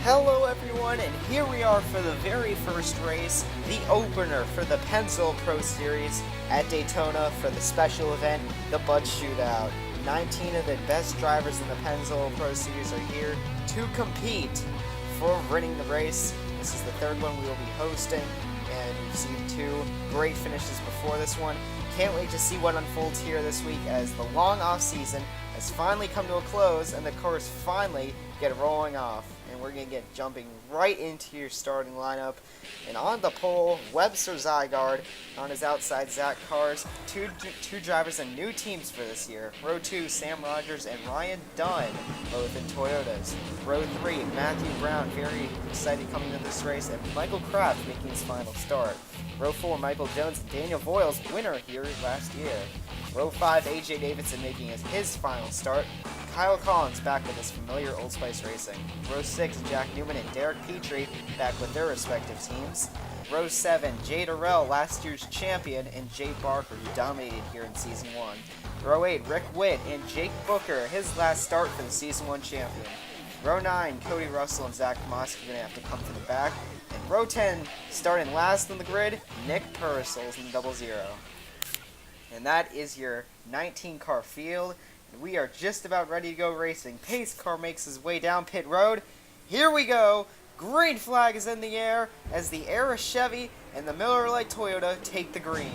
Hello everyone, and here we are for the very first race, the opener for the Pennzoil Pro Series at Daytona for the special event, the Bud Shootout. 19 of the best drivers in the Pennzoil Pro Series are here to compete for winning the race. This is the third one we will be hosting, and we've seen two great finishes before this one. Can't wait to see what unfolds here this week as the long off season has finally come to a close and the cars finally get rolling off. And we're going to get jumping right into your starting lineup. And on the pole, Webster Zygaard on his outside Zach cars. Two drivers and new teams for this year. Row 2, Sam Rogers and Ryan Dunn, both in Toyotas. Row 3, Matthew Brown, very excited coming into this race, and Michael Kraft making his final start. Row 4, Michael Jones and Daniel Voiles, winner here last year. Row 5, AJ Davidson making his final start. Kyle Collins back with his familiar Old Spice Racing. Row 6, Jack Newman and Derek Petrie back with their respective teams. Row 7, Jay Durrell, last year's champion, and Jay Barker, who dominated here in Season 1. Row 8, Rick Witt and Jake Booker, his last start for the Season 1 champion. Row 9, Cody Russell and Zach Tomasky are going to have to come to the back. And Row 10, starting last on the grid, Nick Purcell's in 00. And that is your 19-car field. We are just about ready to go racing. Pace car makes his way down pit road. Here we go. Green flag is in the air as the Era Chevy and the Miller Lite Toyota take the green.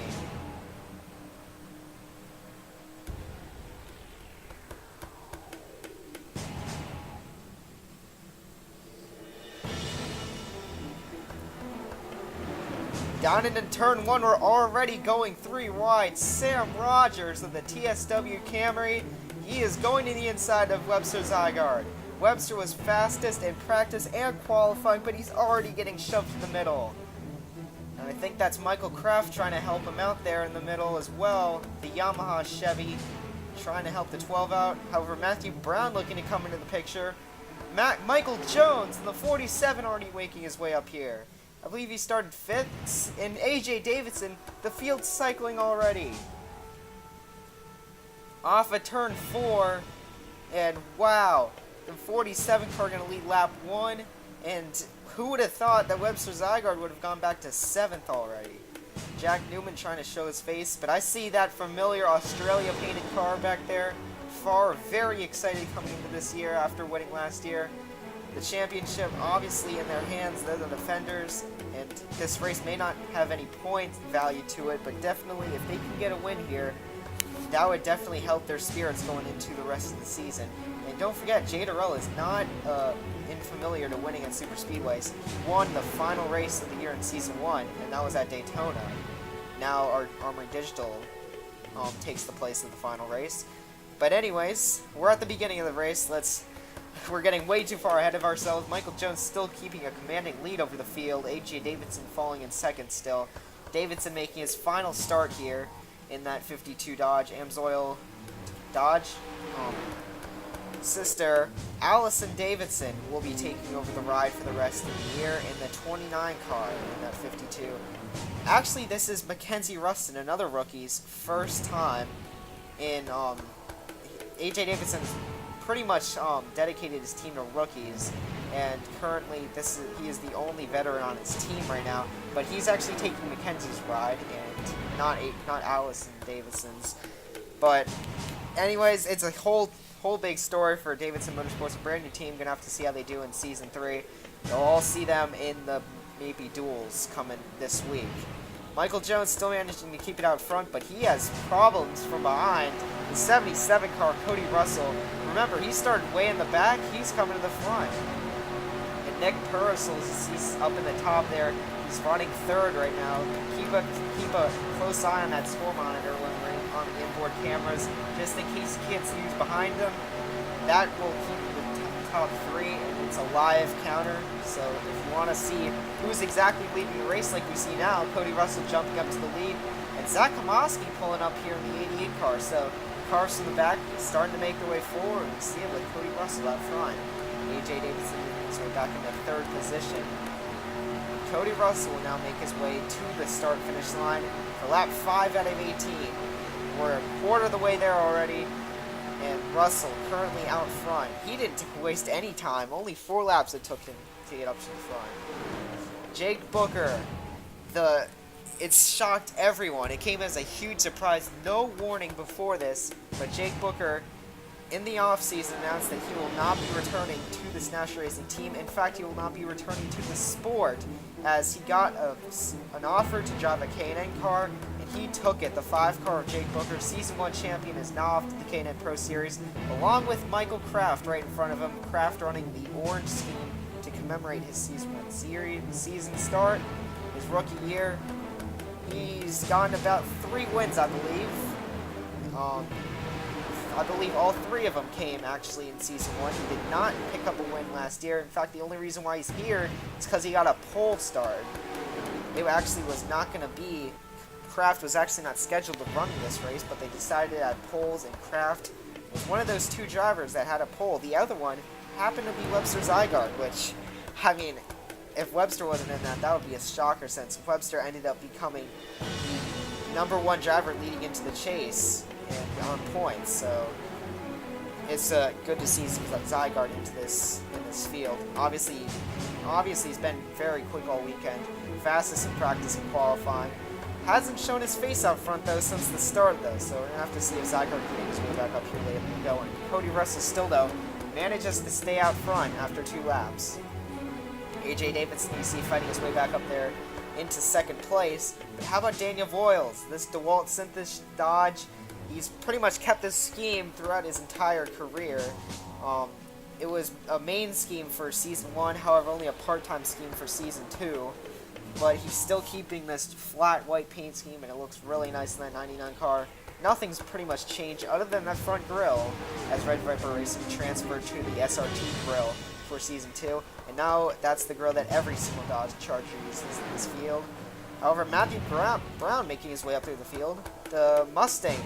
Down into turn 1, we're already going 3 wide. Sam Rogers of the TSW Camry. He is going to the inside of Webster Zygaard. Webster was fastest in practice and qualifying, but he's already getting shoved to the middle. And I think that's Michael Kraft trying to help him out there in the middle as well. The Yamaha Chevy trying to help the 12 out. However, Matthew Brown looking to come into the picture. Michael Jones in the 47 already making his way up here. I believe he started 5th, and AJ Davidson, the field's cycling already. Off of turn 4, and wow, the 47 car going to lead lap 1, and who would have thought that Webster Zygaard would have gone back to 7th already. Jack Newman trying to show his face, but I see that familiar Australia painted car back there. Far, very excited coming into this year after winning last year. The championship obviously in their hands, they're the defenders, and this race may not have any point value to it, but definitely if they can get a win here, that would definitely help their spirits going into the rest of the season. And don't forget, Jay Durrell is not unfamiliar to winning at super speedways. He won the final race of the year in Season 1, and that was at Daytona. Now our Armory Digital takes the place of the final race. But anyways, we're at the beginning of the race. We're getting way too far ahead of ourselves. Michael Jones still keeping a commanding lead over the field. A.J. Davidson falling in second still. Davidson making his final start here in that 52 Dodge. Pennzoil Dodge. Sister Allison Davidson will be taking over the ride for the rest of the year in the 29 car in that 52. Actually, this is Mackenzie Rustin, another rookie's first time in A.J. Davidson's pretty much dedicated his team to rookies, and currently he is the only veteran on his team right now, but he's actually taking Mackenzie's ride and not Allison Davidson's. But anyways, it's a whole big story for Davidson Motorsports, a brand new team. Gonna have to see how they do in Season 3. You'll all see them in the maybe duels coming this week. Michael Jones still managing to keep it out front, but he has problems from behind. The 77 car, Cody Russell. Remember, he started way in the back. He's coming to the front. And Nick Purcell, he's up in the top there. He's running 3rd right now. Keep a close eye on that score monitor when we're on the inboard cameras, just in case you can't see who's behind him. That will keep the top 3, and it's a live counter. So if you want to see who's exactly leading the race like we see now, Cody Russell jumping up to the lead, and Zach Tomasky pulling up here in the 88 car. So cars from the back starting to make their way forward. We see it with Cody Russell out front. A.J. Davidson moving his way back into 3rd position. Cody Russell will now make his way to the start-finish line for lap 5 out of 18. We're a quarter of the way there already, and Russell currently out front. He didn't waste any time, only 4 laps it took him to get up to the front. Jake Booker, it shocked everyone. It came as a huge surprise. No warning before this, but Jake Booker, in the offseason, announced that he will not be returning to this National Racing team. In fact, he will not be returning to the sport, as he got an offer to drive a K&N car, and he took it. The 5 car of Jake Booker, Season 1 champion, is now off to the K&N Pro Series, along with Michael Kraft right in front of him. Kraft running the orange scheme to commemorate his Season 1 season start, his rookie year. He's gotten about 3 wins, I believe. I believe all 3 of them came actually in Season 1. He did not pick up a win last year. In fact, the only reason why he's here is because he got a pole start. It actually was not going to be... Kraft was actually not scheduled to run this race, but they decided to add poles, and Kraft was one of those 2 drivers that had a pole. The other one happened to be Webster Zygarde, which, I mean, if Webster wasn't in that, that would be a shocker, since Webster ended up becoming the #1 driver leading into the chase and on points. So it's good to see Zygarde into this field. Obviously he's been very quick all weekend, fastest in practice and qualifying. Hasn't shown his face out front though since the start though, so we're gonna have to see if Zygarde can make his way back up here later going. Cody Russell still though manages to stay out front after 2 laps. AJ Davidson, you see, fighting his way back up there into 2nd place. But how about Daniel Voiles? This DeWalt Synthesis Dodge, he's pretty much kept this scheme throughout his entire career. It was a main scheme for Season 1, however only a part-time scheme for Season 2. But he's still keeping this flat white paint scheme, and it looks really nice in that 99 car. Nothing's pretty much changed other than that front grille, as Red Viper Racing transferred to the SRT grille for Season 2, and now that's the grille that every single Dodge Charger uses in this field. However, Matthew Brown making his way up through the field. The Mustang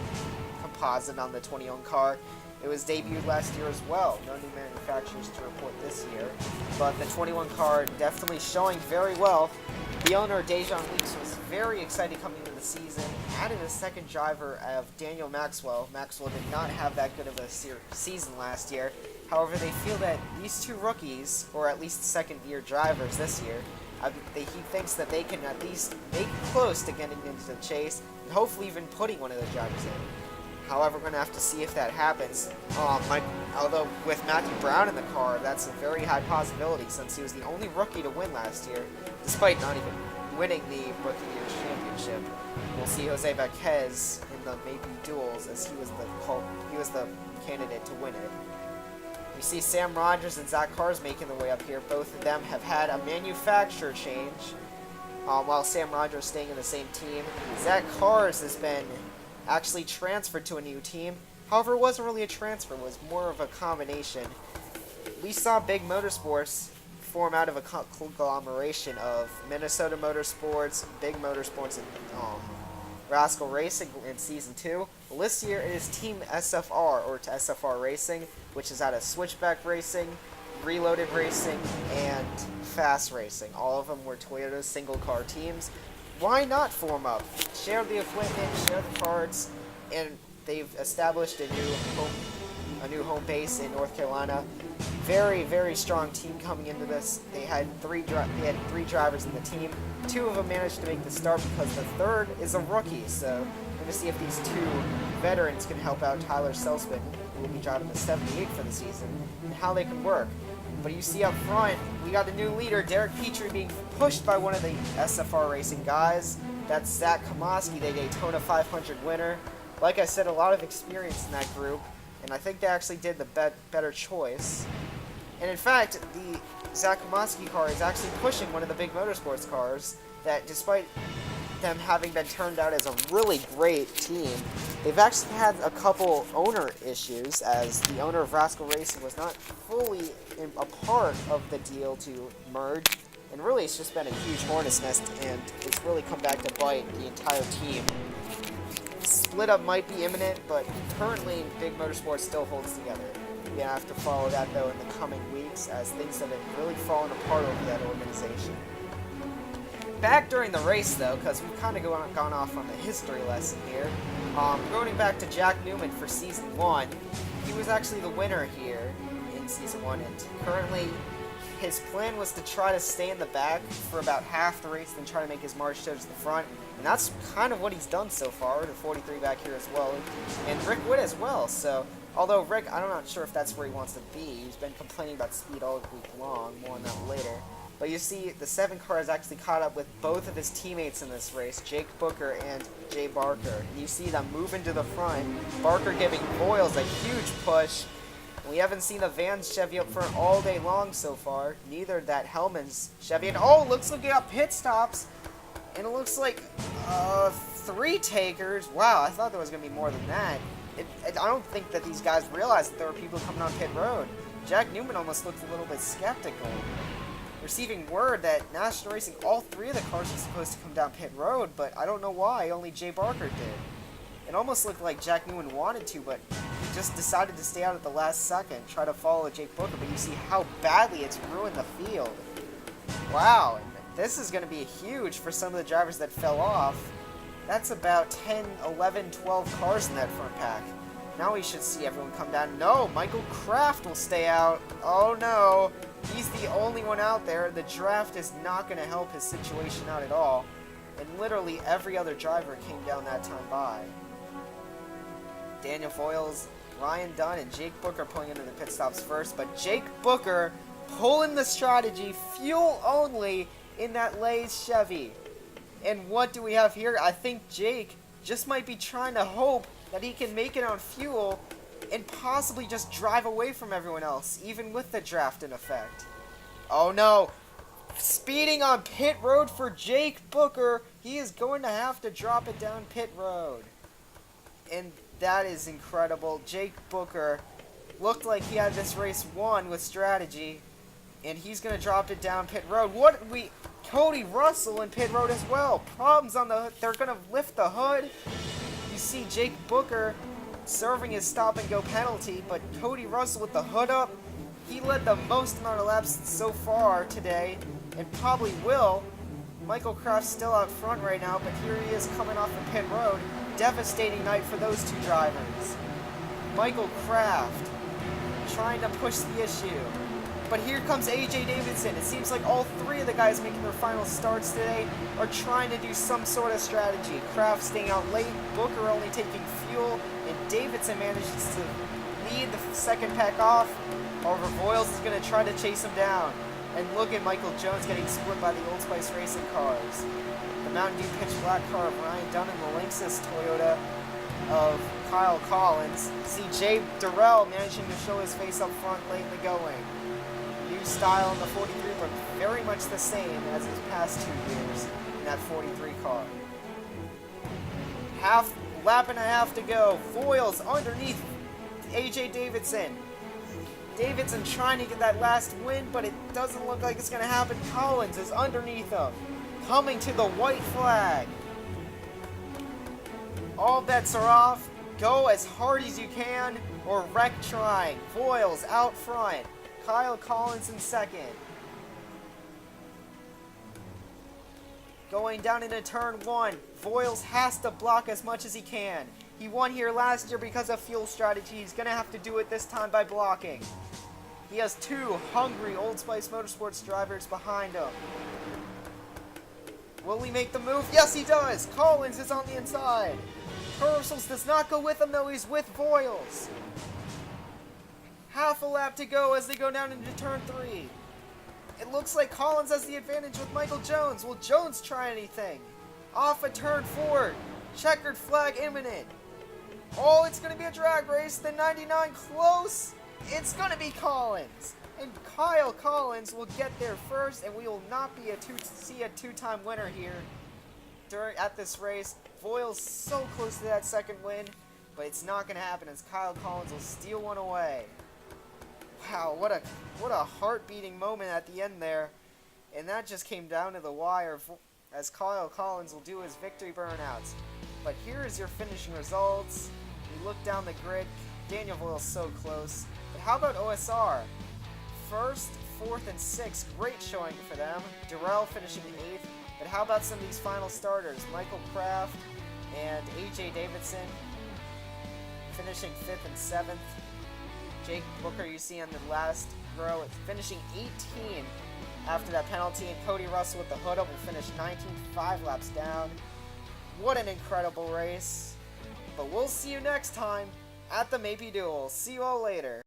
composite on the 21 car, it was debuted last year as well. No new manufacturers to report this year, but the 21 car definitely showing very well. The owner, Dejan Leaks, was very excited coming into the season, added a 2nd driver of Daniel Maxwell. Maxwell did not have that good of a season last year. However, they feel that these 2 rookies, or at least 2nd-year drivers this year, he thinks that they can at least make close to getting into the chase, and hopefully even putting one of those drivers in. However, we're going to have to see if that happens. Although with Matthew Brown in the car, that's a very high possibility, since he was the only rookie to win last year, despite not even winning the Rookie Year's Championship. We'll see Jose Vazquez in the maybe duels, as he was the candidate to win it. We see Sam Rogers and Zach Cars making their way up here. Both of them have had a manufacturer change, while Sam Rogers staying in the same team. Zach Cars has been actually transferred to a new team. However, it wasn't really a transfer, it was more of a combination. We saw Big Motorsports form out of a conglomeration of Minnesota Motorsports, Big Motorsports, and Rascal Racing in Season 2. Well, this year it is Team SFR, or SFR Racing, which is out of Switchback Racing, Reloaded Racing, and Fast Racing. All of them were Toyota's single-car teams. Why not form up? Share the equipment, share the parts, and they've established a new home base in North Carolina. Very, very strong team coming into this. They had 3 drivers in the team. 2 of them managed to make the start because the 3rd is a rookie. So we're going to see if these 2 veterans can help out Tyler Selsman, who will be driving the 78 for the season, and how they can work. But you see up front, we got a new leader, Derek Petrie, being pushed by one of the SFR Racing guys. That's Zach Komoski, the Daytona 500 winner. Like I said, a lot of experience in that group, and I think they actually did the better choice. And in fact, the Zach Komoski car is actually pushing one of the Big Motorsports cars that, despite them having been turned out as a really great team, they've actually had a couple owner issues, as the owner of Rascal Racing was not fully a part of the deal to merge, and really it's just been a huge hornet's nest, and it's really come back to bite the entire team. Split up might be imminent, but currently Big Motorsports still holds together. We're going to have to follow that though in the coming weeks, as things have been really falling apart over that organization. Back during the race though, because we've kind of gone off on the history lesson here, going back to Jack Newman for Season 1, he was actually the winner here in Season 1, and currently his plan was to try to stay in the back for about half the race, then try to make his march to the front. And that's kind of what he's done so far. The 43 back here as well. And Rick Witt as well. So, although Rick, I'm not sure if that's where he wants to be. He's been complaining about speed all week long. More on that later. But you see, the 7 car has actually caught up with both of his teammates in this race, Jake Booker and Jay Barker. And you see them moving to the front. Barker giving Voiles a huge push. And we haven't seen the Vans Chevy up front all day long so far. Neither that Hellman's Chevy. And oh, looks like we got pit stops. And it looks like 3 takers. Wow, I thought there was going to be more than that. I don't think that these guys realized that there were people coming on pit road. Jack Newman almost looked a little bit skeptical. Receiving word that National Racing, all 3 of the cars were supposed to come down pit road, but I don't know why, only Jay Barker did. It almost looked like Jack Newman wanted to, but he just decided to stay out at the last second, try to follow Jake Booker, but you see how badly it's ruined the field. Wow, and this is going to be huge for some of the drivers that fell off. That's about 10, 11, 12 cars in that front pack. Now we should see everyone come down. No, Michael Kraft will stay out. Oh no. He's the only one out there. The draft is not going to help his situation out at all. And literally every other driver came down that time by. Daniel Voiles, Ryan Dunn, and Jake Booker pulling into the pit stops first. But Jake Booker pulling the strategy, fuel only, in that Lay's Chevy. And what do we have here? I think Jake just might be trying to hope that he can make it on fuel and possibly just drive away from everyone else, even with the draft in effect. Oh no! Speeding on pit road for Jake Booker. He is going to have to drop it down pit road. And that is incredible. Jake Booker looked like he had this race won with strategy. And he's going to drop it down pit road. Cody Russell in pit road as well. Problems on the hood. They're going to lift the hood. You see Jake Booker serving his stop and go penalty, but Cody Russell with the hood up, he led the most amount of laps so far today, and probably will. Michael Kraft's still out front right now, but here he is coming off the pit road. Devastating night for those 2 drivers. Michael Kraft trying to push the issue. But here comes AJ Davidson. It seems like all 3 of the guys making their final starts today are trying to do some sort of strategy. Kraft staying out late, Booker only taking fuel, and Davidson manages to lead the second pack off. However, Voiles is going to try to chase him down. And look at Michael Jones getting split by the Old Spice Racing cars. The Mountain Dew pitch black car of Ryan Dunn and the Lexus Toyota of Kyle Collins. See Jay Durrell managing to show his face up front late in the going. New style in the 43, but very much the same as his past 2 years in that 43 car. Lap and a half to go. Voiles underneath AJ Davidson. Davidson trying to get that last win, but it doesn't look like it's going to happen. Collins is underneath him, coming to the white flag. All bets are off. Go as hard as you can, or wreck trying. Voiles out front. Kyle Collins in second. Going down into turn 1, Voiles has to block as much as he can. He won here last year because of fuel strategy. He's going to have to do it this time by blocking. He has 2 hungry Old Spice Motorsports drivers behind him. Will he make the move? Yes, he does! Collins is on the inside. Purcell does not go with him, though. He's with Voiles. Half a lap to go as they go down into turn 3. It looks like Collins has the advantage with Michael Jones. Will Jones try anything? Off a turn 4. Checkered flag imminent. Oh, it's going to be a drag race. The 99 close. It's going to be Collins. And Kyle Collins will get there first, and we will not see a 2-time winner here at this race. Voiles so close to that second win, but it's not going to happen as Kyle Collins will steal one away. Wow, what a heart-beating moment at the end there. And that just came down to the wire as Kyle Collins will do his victory burnouts. But here is your finishing results. You look down the grid. Daniel Voiles so close. But how about OSR? First, 4th, and 6th. Great showing for them. Durrell finishing 8th. But how about some of these final starters? Michael Kraft and AJ Davidson finishing 5th and 7th. Jake Booker, you see on the last row, finishing 18 after that penalty, and Cody Russell with the hood up will finish 19, 5 laps down. What an incredible race. But we'll see you next time at the Maybe Duel. See you all later.